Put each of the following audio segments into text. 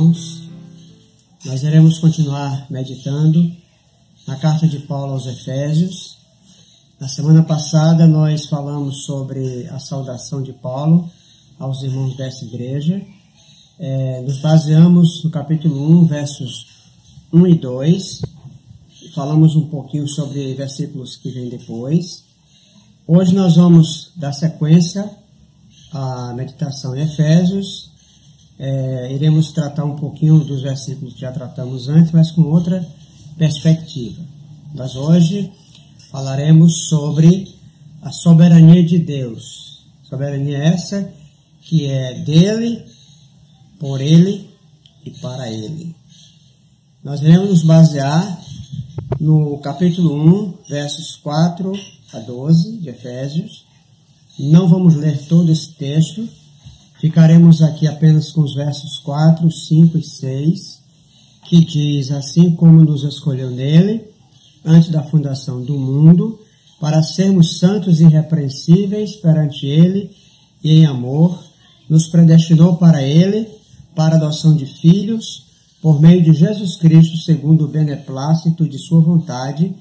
irmãos. Nós iremos continuar meditando na carta de Paulo aos Efésios. Na semana passada nós falamos sobre a saudação de Paulo aos irmãos dessa igreja. Nos baseamos no capítulo 1, versos 1 e 2. Falamos um pouquinho sobre versículos que vêm depois. Hoje nós vamos dar sequência à meditação em Efésios. Iremos tratar um pouquinho dos versículos que já tratamos antes, mas com outra perspectiva. Nós hoje falaremos sobre a soberania de Deus. Soberania essa que é dele, por ele e para ele. Nós iremos nos basear no capítulo 1, versos 4 a 12 de Efésios. Não vamos ler todo esse texto. Ficaremos aqui apenas com os versos 4, 5 e 6, que diz: assim como nos escolheu nele, antes da fundação do mundo, para sermos santos e irrepreensíveis perante ele e em amor, nos predestinou para ele, para a adoção de filhos, por meio de Jesus Cristo, segundo o beneplácito de sua vontade,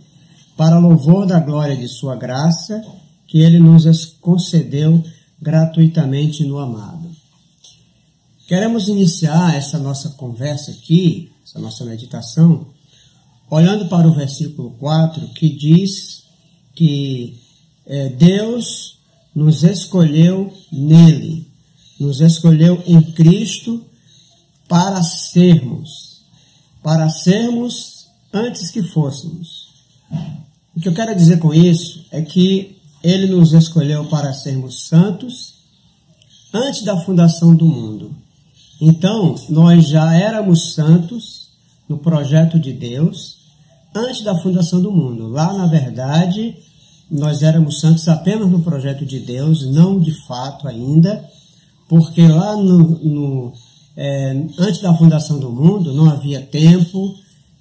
para louvor da glória de sua graça, que ele nos concedeu gratuitamente no amado. Queremos iniciar essa nossa conversa aqui, essa nossa meditação, olhando para o versículo 4, que diz que Deus nos escolheu nele, nos escolheu em Cristo para sermos antes que fôssemos. O que eu quero dizer com isso é que ele nos escolheu para sermos santos antes da fundação do mundo. Então, nós já éramos santos no projeto de Deus antes da fundação do mundo. Lá, na verdade, nós éramos santos apenas no projeto de Deus, não de fato ainda, porque lá antes da fundação do mundo não havia tempo,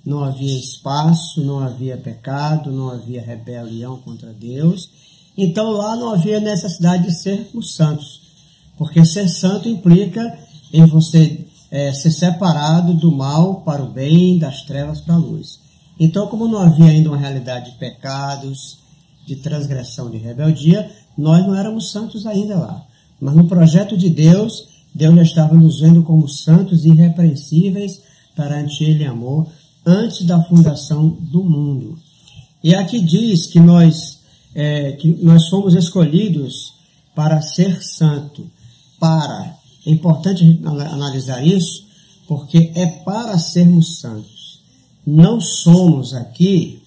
não havia espaço, não havia pecado, não havia rebelião contra Deus. Então lá não havia necessidade de sermos santos, porque ser santo implica em você ser separado do mal para o bem, das trevas para a luz. Então, como não havia ainda uma realidade de pecados, de transgressão, de rebeldia, nós não éramos santos ainda lá. Mas no projeto de Deus, Deus já estava nos vendo como santos e irrepreensíveis perante ele em amor, antes da fundação do mundo. E aqui diz que nós somos escolhidos para ser santo. É importante analisar isso, porque é para sermos santos. Não somos aqui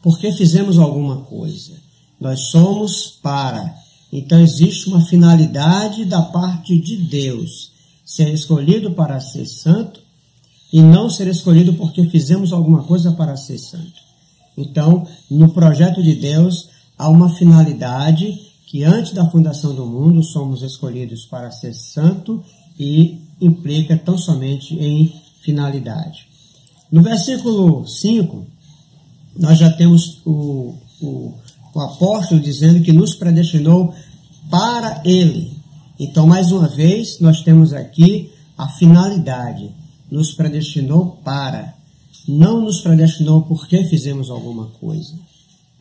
porque fizemos alguma coisa. Nós somos para. Então existe uma finalidade da parte de Deus. Ser escolhido para ser santo e não ser escolhido porque fizemos alguma coisa para ser santo. Então, no projeto de Deus, há uma finalidade que antes da fundação do mundo somos escolhidos para ser santo e implica tão somente em finalidade. No versículo 5, nós já temos o apóstolo dizendo que nos predestinou para ele. Então, mais uma vez, nós temos aqui a finalidade. Nos predestinou para. Não nos predestinou porque fizemos alguma coisa.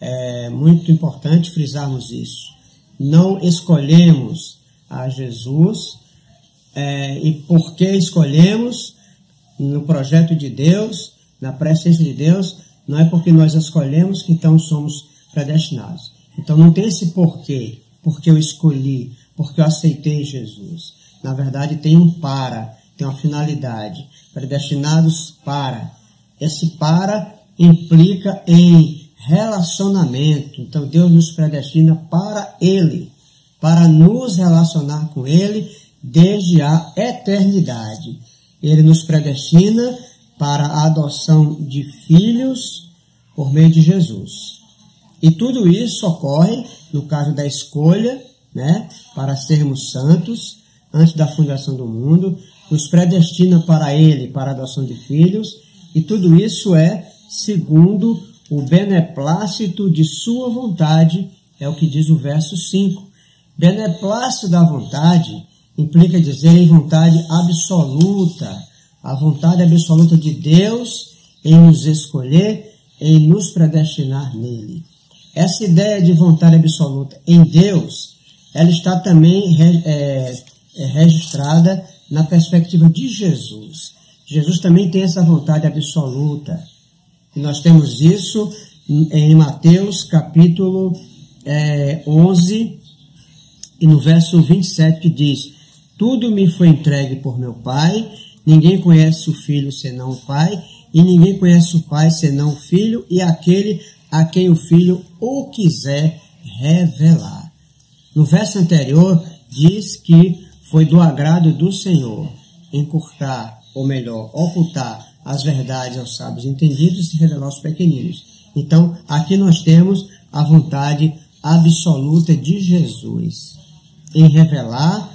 É muito importante frisarmos isso. Não escolhemos a Jesus e porque escolhemos no projeto de Deus, na presciência de Deus, não é porque nós escolhemos que então somos predestinados. Então não tem esse porquê, porque eu escolhi, porque eu aceitei Jesus. Na verdade tem um para, tem uma finalidade. Predestinados para. Esse para implica em relacionamento. Então Deus nos predestina para ele, para nos relacionar com ele desde a eternidade. Ele nos predestina para a adoção de filhos por meio de Jesus. E tudo isso ocorre no caso da escolha, para sermos santos antes da fundação do mundo, nos predestina para ele, para a adoção de filhos, e tudo isso é segundo o beneplácito de sua vontade, é o que diz o verso 5. Beneplácito da vontade implica dizer em vontade absoluta, a vontade absoluta de Deus em nos escolher, em nos predestinar nele. Essa ideia de vontade absoluta em Deus, ela está também registrada na perspectiva de Jesus. Jesus também tem essa vontade absoluta. E nós temos isso em Mateus capítulo 11 e no verso 27 que diz: tudo me foi entregue por meu Pai, ninguém conhece o Filho senão o Pai, e ninguém conhece o Pai senão o Filho e aquele a quem o Filho o quiser revelar. No verso anterior diz que foi do agrado do Senhor encurtar, ou melhor, ocultar as verdades aos sábios entendidos e revelar aos pequeninos. Então, aqui nós temos a vontade absoluta de Jesus em revelar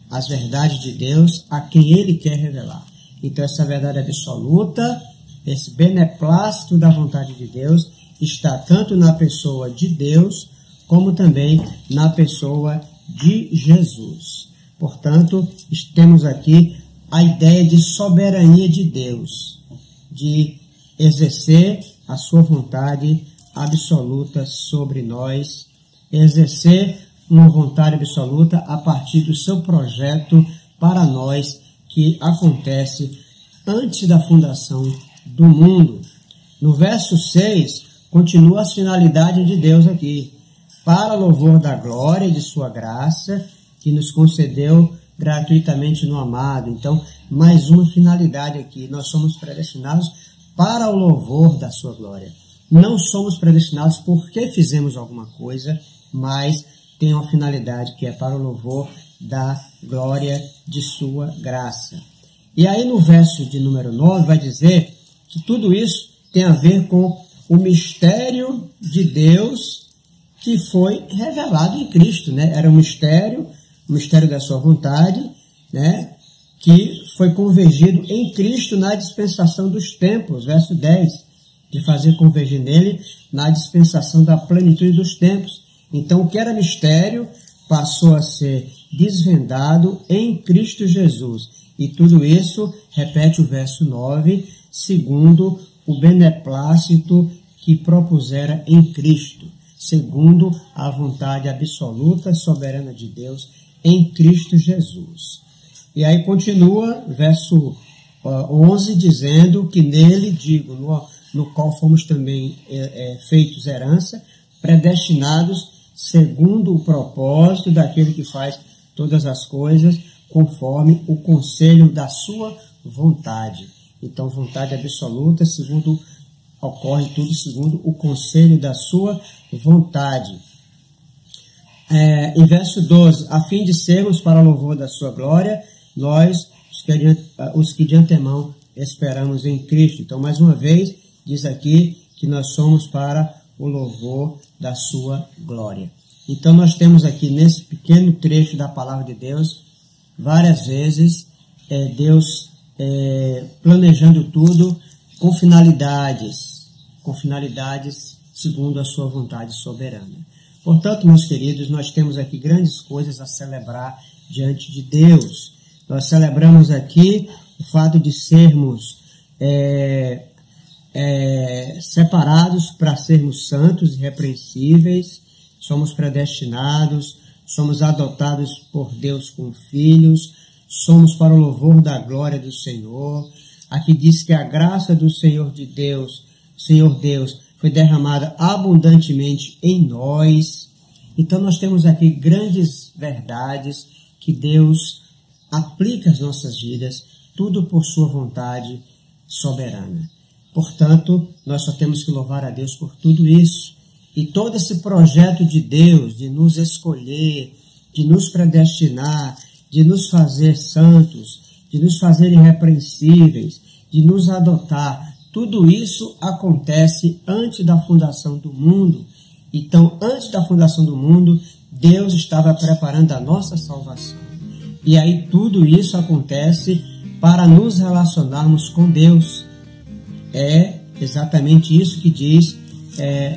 as verdades de Deus a quem Ele quer revelar. Então, essa verdade absoluta, esse beneplácito da vontade de Deus, está tanto na pessoa de Deus, como também na pessoa de Jesus. Portanto, temos aqui a ideia de soberania de Deus, de exercer a sua vontade absoluta sobre nós, exercer uma vontade absoluta a partir do seu projeto para nós, que acontece antes da fundação do mundo. No verso 6, continua as finalidades de Deus aqui, para louvor da glória e de sua graça, que nos concedeu gratuitamente no amado. Então, mais uma finalidade aqui, nós somos predestinados para o louvor da sua glória. Não somos predestinados porque fizemos alguma coisa, mas tem uma finalidade que é para o louvor da glória de sua graça. E aí no verso de número 9 vai dizer que tudo isso tem a ver com o mistério de Deus que foi revelado em Cristo, né? Era um mistério da sua vontade, né? Que foi convergido em Cristo na dispensação dos tempos, verso 10, de fazer convergir nele na dispensação da plenitude dos tempos. Então, o que era mistério passou a ser desvendado em Cristo Jesus. E tudo isso, repete o verso 9, segundo o beneplácito que propusera em Cristo, segundo a vontade absoluta e soberana de Deus em Cristo Jesus. E aí continua, verso 11, dizendo que nele, digo, no qual fomos também feitos herança, predestinados segundo o propósito daquele que faz todas as coisas conforme o conselho da sua vontade. Então, vontade absoluta, ocorre tudo segundo o conselho da sua vontade. Em verso 12, a fim de sermos para louvor da sua glória, nós, os que de antemão esperamos em Cristo. Então, mais uma vez, diz aqui que nós somos para o louvor da sua glória. Então, nós temos aqui, nesse pequeno trecho da palavra de Deus, várias vezes, Deus planejando tudo com finalidades segundo a sua vontade soberana. Portanto, meus queridos, nós temos aqui grandes coisas a celebrar diante de Deus. Nós celebramos aqui o fato de sermos separados para sermos santos e irrepreensíveis, somos predestinados, somos adotados por Deus como filhos, somos para o louvor da glória do Senhor. Aqui diz que a graça do Senhor Deus, foi derramada abundantemente em nós. Então nós temos aqui grandes verdades que Deus aplica às nossas vidas, tudo por sua vontade soberana. Portanto, nós só temos que louvar a Deus por tudo isso. E todo esse projeto de Deus, de nos escolher, de nos predestinar, de nos fazer santos, de nos fazer irrepreensíveis, de nos adotar, tudo isso acontece antes da fundação do mundo. Então, antes da fundação do mundo, Deus estava preparando a nossa salvação. E aí tudo isso acontece para nos relacionarmos com Deus. É exatamente isso que diz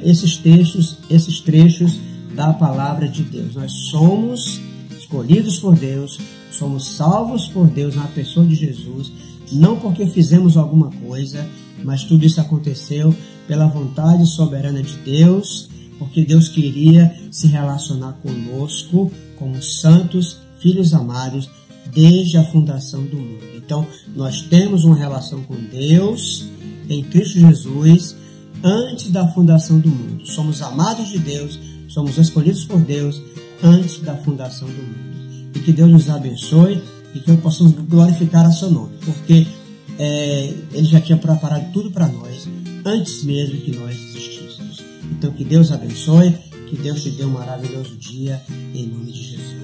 esses trechos da palavra de Deus. Nós somos escolhidos por Deus, Somos salvos por Deus na pessoa de Jesus, não porque fizemos alguma coisa, mas tudo isso aconteceu pela vontade soberana de Deus, porque Deus queria se relacionar conosco como santos, filhos amados, desde a fundação do mundo. Então, nós temos uma relação com Deus em Cristo Jesus antes da fundação do mundo. Somos amados de Deus, somos escolhidos por Deus antes da fundação do mundo. E que Deus nos abençoe e que possamos glorificar a seu nome, porque Ele já tinha preparado tudo para nós antes mesmo que nós existíssemos. Então, que Deus abençoe, que Deus te dê um maravilhoso dia, em nome de Jesus.